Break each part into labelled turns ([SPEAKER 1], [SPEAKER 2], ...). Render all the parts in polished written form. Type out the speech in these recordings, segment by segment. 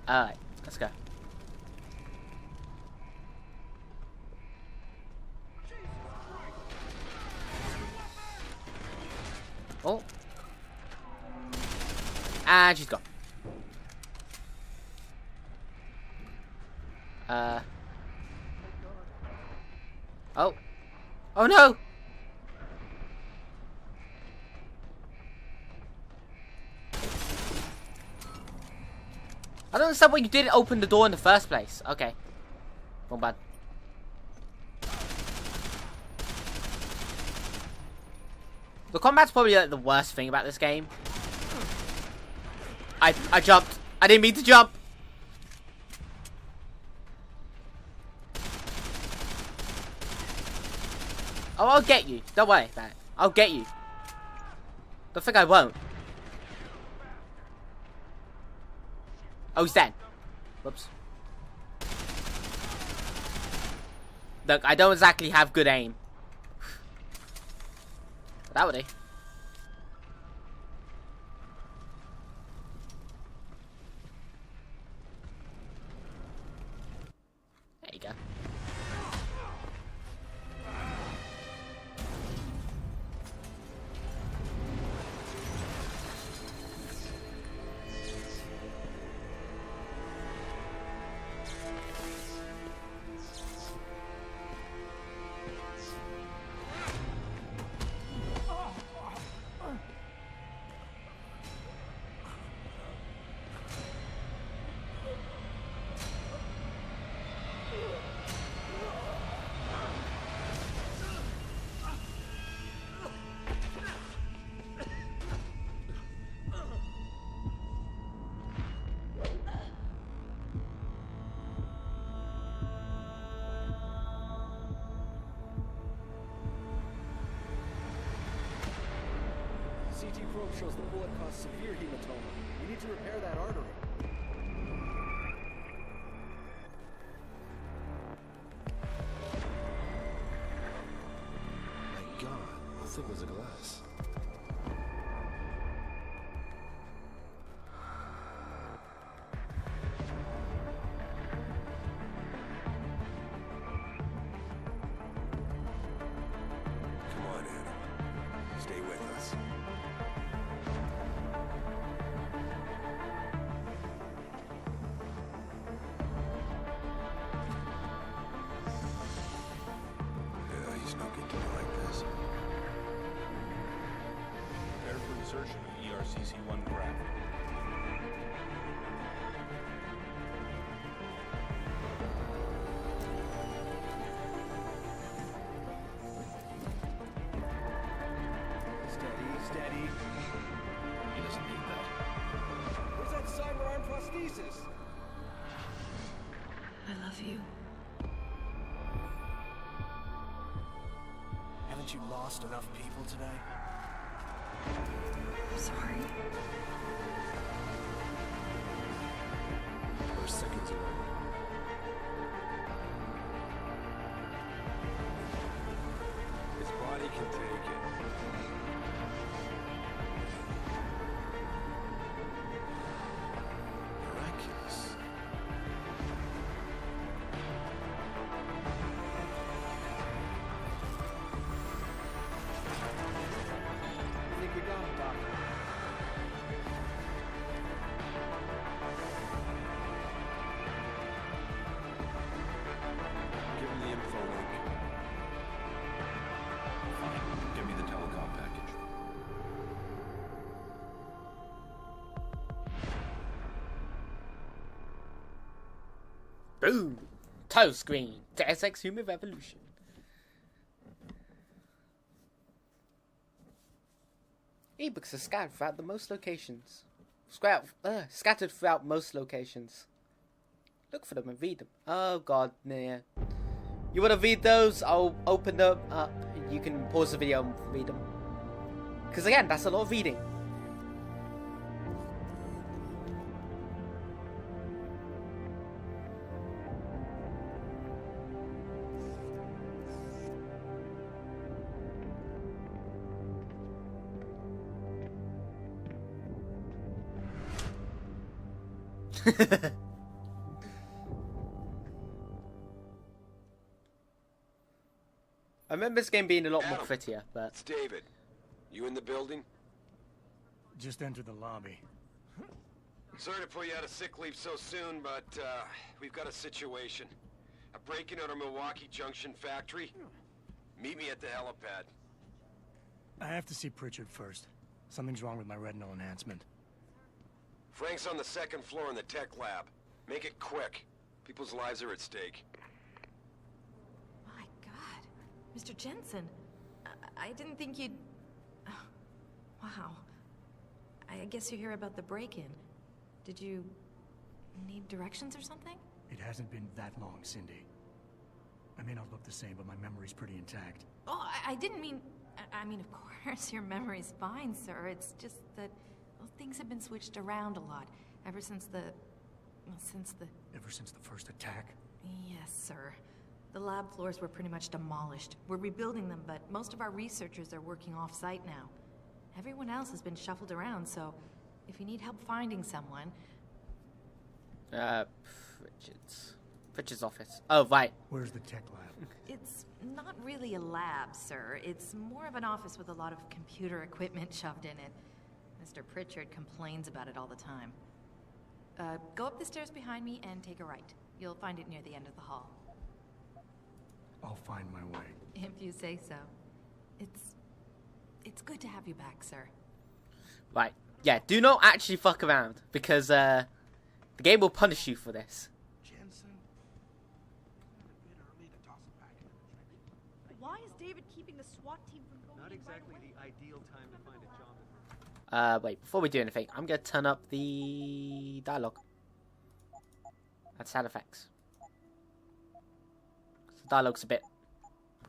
[SPEAKER 1] Alright, let's go. Oh. And she's gone. Oh. Oh no! I don't understand why you didn't open the door in the first place. Okay. Wrong bad. The combat's probably like the worst thing about this game. I jumped. I didn't mean to jump. Oh, I'll get you. Don't worry about it. I'll get you. Don't think I won't. Oh, he's dead. Whoops. Look, I don't exactly have good aim. But that would do. There you go.
[SPEAKER 2] CT probe shows the bullet caused severe hematoma. We need to repair that artery.
[SPEAKER 3] My God, how thick was the glass? Come on, Anna. Stay with us. He's not good to me like this.
[SPEAKER 4] Prepare for insertion of ERCC-1 craft.
[SPEAKER 2] Steady.
[SPEAKER 4] He doesn't need that.
[SPEAKER 2] Where's that cyber arm prosthesis?
[SPEAKER 5] I love you.
[SPEAKER 2] Haven't you lost enough people today?
[SPEAKER 5] I'm sorry.
[SPEAKER 3] We're seconds away. His body can take it. Miraculous.
[SPEAKER 2] I think we got him, Doctor.
[SPEAKER 3] Give him the info link.
[SPEAKER 4] Fine. Give me the telecom package.
[SPEAKER 1] Boom. Toe screen. Deus Ex Human Revolution. Ebooks are scattered throughout the most locations. Scattered throughout most locations. Look for them and read them. Oh god, yeah. You want to read those? I'll open them up. You can pause the video and read them. Because again, that's a lot of reading. I remember this game being a lot more
[SPEAKER 3] Adam,
[SPEAKER 1] prettier, but
[SPEAKER 3] It's David. You in the building?
[SPEAKER 2] Just enter the lobby.
[SPEAKER 3] Sorry to pull you out of sick leave so soon, but we've got a situation. A break-in at our Milwaukee Junction factory. Meet me at the helipad.
[SPEAKER 2] I have to see Pritchard first. Something's wrong with my retinal enhancement.
[SPEAKER 3] Frank's on the second floor in the tech lab. Make it quick. People's lives are at stake.
[SPEAKER 5] My God. Mr. Jensen, I didn't think you'd... Oh, wow. I guess you're here about the break-in. Did you need directions or something?
[SPEAKER 2] It hasn't been that long, Cindy. I may not look the same, but my memory's pretty intact.
[SPEAKER 5] Oh, I didn't mean... I mean, of course, your memory's fine, sir. It's just that, well, things have been switched around a lot ever since the...
[SPEAKER 2] Ever since the first attack?
[SPEAKER 5] Yes, sir. The lab floors were pretty much demolished. We're rebuilding them, but most of our researchers are working off-site now. Everyone else has been shuffled around, so if you need help finding someone...
[SPEAKER 1] Pritchard's office. Oh, right.
[SPEAKER 2] Where's the tech lab?
[SPEAKER 5] It's not really a lab, sir. It's more of an office with a lot of computer equipment shoved in it. Mr. Pritchard complains about it all the time. Go up the stairs behind me and take a right. You'll find it near the end of the hall.
[SPEAKER 2] I'll find my way.
[SPEAKER 5] If you say so. It's good to have you back, sir.
[SPEAKER 1] Right. Yeah, do not actually fuck around, because the game will punish you for this.
[SPEAKER 6] Jensen, a bit early to toss it back into the trenches.
[SPEAKER 7] Why is David keeping the SWAT team from going
[SPEAKER 8] Not
[SPEAKER 7] in right
[SPEAKER 8] exactly
[SPEAKER 7] away?
[SPEAKER 8] the ideal time to find a job.
[SPEAKER 1] Wait, before we do anything, I'm going to turn up the dialogue and sound effects. The dialogue's a bit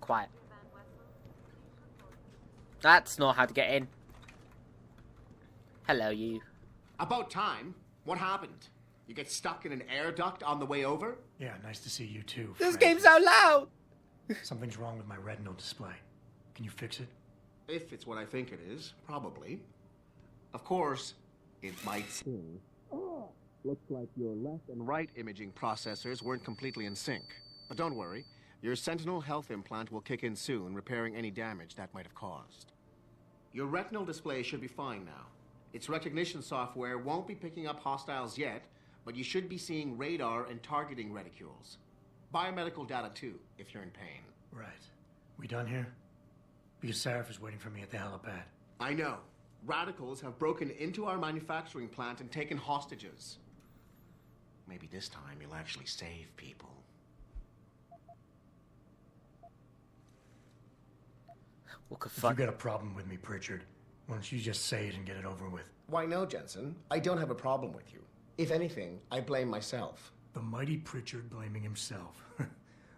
[SPEAKER 1] quiet. That's not how to get in. Hello, you.
[SPEAKER 9] About time. What happened? You get stuck in an air duct on the way over?
[SPEAKER 2] Yeah, nice to see you too.
[SPEAKER 1] This
[SPEAKER 2] Francis.
[SPEAKER 1] game's so loud!
[SPEAKER 2] Something's wrong with my retinal display. Can you fix it?
[SPEAKER 9] If it's what I think it is, probably. Of course, it might seem. Looks like your left and right imaging processors weren't completely in sync. But don't worry, your Sentinel health implant will kick in soon, repairing any damage that might have caused. Your retinal display should be fine now. Its recognition software won't be picking up hostiles yet, but you should be seeing radar and targeting reticules. Biomedical data too, if you're in pain.
[SPEAKER 2] Right. We done here? Because Sarif is waiting for me at the helipad.
[SPEAKER 9] I know. Radicals have broken into our manufacturing plant and taken hostages. Maybe this time you'll actually save people.
[SPEAKER 1] What the
[SPEAKER 2] If you
[SPEAKER 1] fuck?
[SPEAKER 2] got a problem with me, Pritchard, why don't you just say it and get it over with?
[SPEAKER 9] Why no, Jensen? I don't have a problem with you. If anything, I blame myself.
[SPEAKER 2] The mighty Pritchard blaming himself.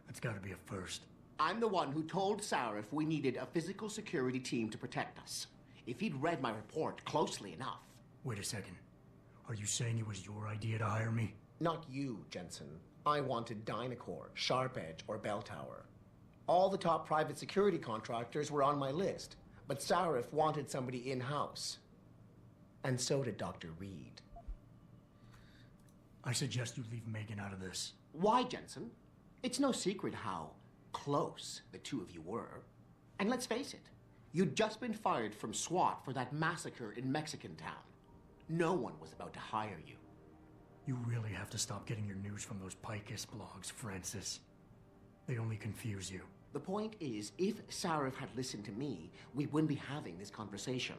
[SPEAKER 2] That's gotta be a first.
[SPEAKER 9] I'm the one who told Sarif we needed a physical security team to protect us. If he'd read my report closely enough.
[SPEAKER 2] Wait a second. Are you saying it was your idea to hire me?
[SPEAKER 9] Not you, Jensen. I wanted Dynacore, Sharp Edge, or Bell Tower. All the top private security contractors were on my list, but Sarif wanted somebody in-house. And so did Dr. Reed.
[SPEAKER 2] I suggest you leave Megan out of this.
[SPEAKER 9] Why, Jensen? It's no secret how close the two of you were. And let's face it, you'd just been fired from SWAT for that massacre in Mexican town. No one was about to hire you.
[SPEAKER 2] You really have to stop getting your news from those Picus blogs, Francis. They only confuse you.
[SPEAKER 9] The point is, if Sarif had listened to me, we wouldn't be having this conversation.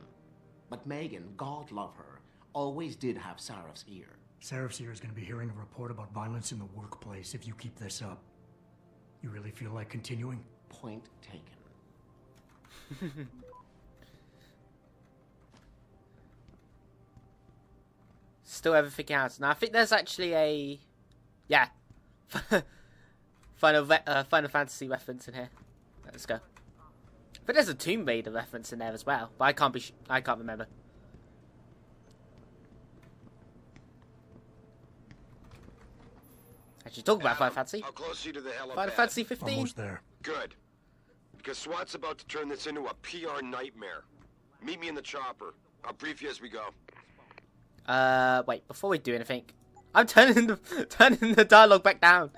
[SPEAKER 9] But Megan, God love her, always did have Sarif's ear.
[SPEAKER 2] Sarif's here is going to be hearing a report about violence in the workplace if you keep this up. You really feel like continuing?
[SPEAKER 9] Point taken.
[SPEAKER 1] Still everything else. Now, I think there's actually a... Yeah. Final Fantasy reference in here. Let's go. But there's a Tomb Raider reference in there as well. But I can't I can't remember. Actually, talk about Final Fantasy.
[SPEAKER 3] How close are you to the helipad?
[SPEAKER 1] Final Fantasy 15.
[SPEAKER 2] Almost there.
[SPEAKER 3] Good. Because SWAT's about to turn this into a PR nightmare. Meet me in the chopper. I'll brief you as we go.
[SPEAKER 1] Wait, before we do anything, I'm turning the dialogue back down.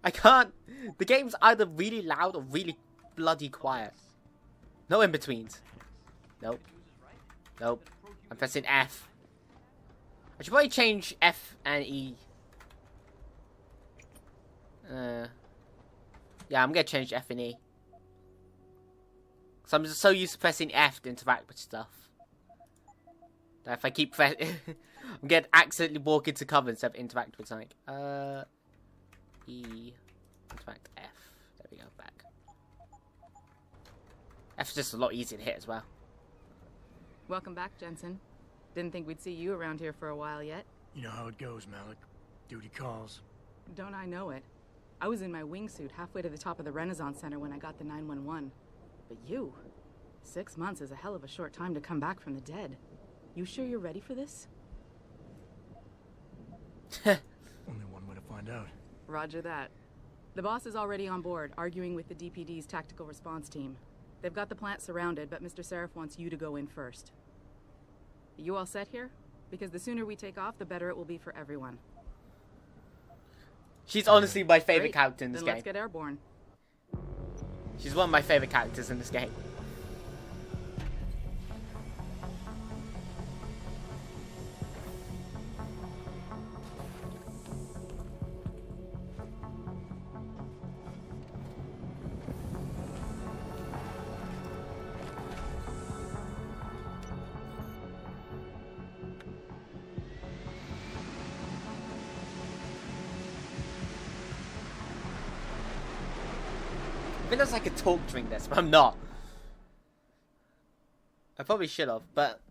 [SPEAKER 1] I can't. The game's either really loud or really bloody quiet. No in betweens. Nope. Nope. I'm pressing F. I should probably change F and E. Yeah, I'm gonna change F and E. So I'm just so used to pressing F to interact with stuff that if I keep I'm gonna accidentally walk into cover instead of interact with something. E, interact F. There we go, back. F's just a lot easier to hit as well.
[SPEAKER 10] Welcome back, Jensen. Didn't think we'd see you around here for a while yet.
[SPEAKER 2] You know how it goes, Malik. Duty calls.
[SPEAKER 10] Don't I know it? I was in my wingsuit halfway to the top of the Renaissance Center when I got the 911. But you, 6 months is a hell of a short time to come back from the dead. You sure you're ready for this?
[SPEAKER 2] Only one way to find out.
[SPEAKER 10] Roger that. The boss is already on board, arguing with the DPD's tactical response team. They've got the plant surrounded, but Mr. Seraph wants you to go in first. You all set here? Because the sooner we take off, the better it will be for everyone.
[SPEAKER 1] She's honestly my favorite
[SPEAKER 10] Great.
[SPEAKER 1] character in this
[SPEAKER 10] Then
[SPEAKER 1] game.
[SPEAKER 10] let's get airborne.
[SPEAKER 1] She's one of my favorite characters in this game. I feel like I could talk during this, but I'm not. I probably should have, but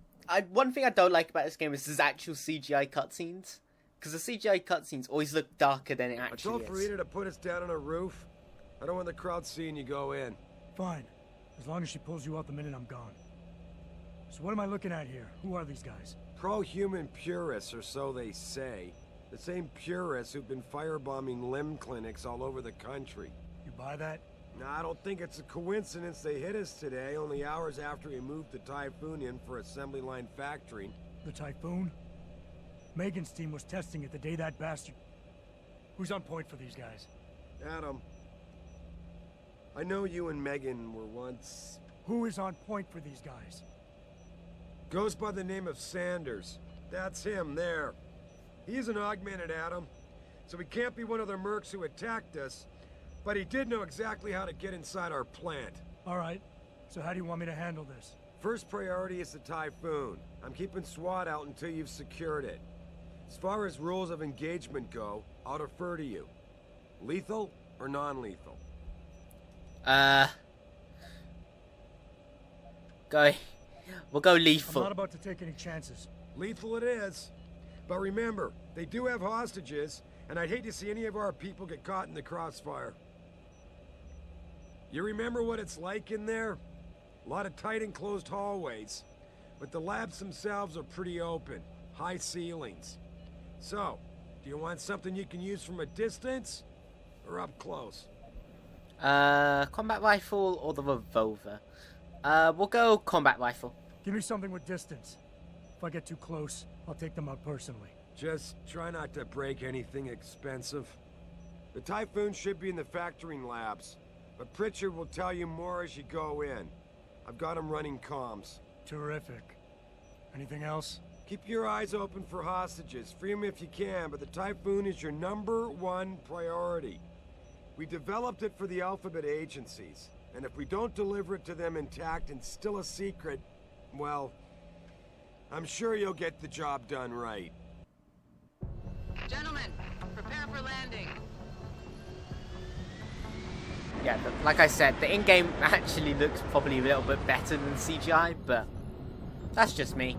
[SPEAKER 1] one thing I don't like about this game is there's actual CGI cutscenes. Because the CGI cutscenes always look darker than it
[SPEAKER 3] I
[SPEAKER 1] actually
[SPEAKER 3] told
[SPEAKER 1] is.
[SPEAKER 3] Farida to put us down on a roof. I don't want the crowd seeing you go in.
[SPEAKER 2] Fine. As long as she pulls you out the minute I'm gone. So what am I looking at here? Who are these guys?
[SPEAKER 3] Pro-human purists, or so they say. The same purists who've been firebombing limb clinics all over the country.
[SPEAKER 2] You buy that?
[SPEAKER 3] Now, I don't think it's a coincidence they hit us today, only hours after we moved the Typhoon in for assembly line factory.
[SPEAKER 2] The Typhoon? Megan's team was testing it the day that bastard... Who's on point for these guys?
[SPEAKER 3] Adam, I know you and Megan were once...
[SPEAKER 2] Who is on point for these guys?
[SPEAKER 3] Goes by the name of Sanders. That's him, there. He's an augmented, Adam. So he can't be one of the mercs who attacked us, but he did know exactly how to get inside our plant.
[SPEAKER 2] Alright, so how do you want me to handle this?
[SPEAKER 3] First priority is the Typhoon. I'm keeping SWAT out until you've secured it. As far as rules of engagement go, I'll defer to you. Lethal or non-lethal?
[SPEAKER 1] We'll go
[SPEAKER 2] I'm
[SPEAKER 1] lethal.
[SPEAKER 2] not about to take any chances.
[SPEAKER 3] Lethal it is. But remember, they do have hostages, and I'd hate to see any of our people get caught in the crossfire. You remember what it's like in there? A lot of tight enclosed hallways. But the labs themselves are pretty open. High ceilings. So, do you want something you can use from a distance? Or up close?
[SPEAKER 1] Combat rifle or the revolver? We'll go combat rifle.
[SPEAKER 2] Give me something with distance. If I get too close, I'll take them out personally.
[SPEAKER 3] Just try not to break anything expensive. The Typhoon should be in the factoring labs, but Pritchard will tell you more as you go in. I've got him running comms.
[SPEAKER 2] Terrific. Anything else?
[SPEAKER 3] Keep your eyes open for hostages. Free them if you can, but the Typhoon is your #1 priority. We developed it for the Alphabet agencies, and if we don't deliver it to them intact and still a secret, well, I'm sure you'll get the job done right.
[SPEAKER 10] Gentlemen, prepare for landing.
[SPEAKER 1] Yeah, like I said, the in-game actually looks probably a little bit better than CGI, but that's just me.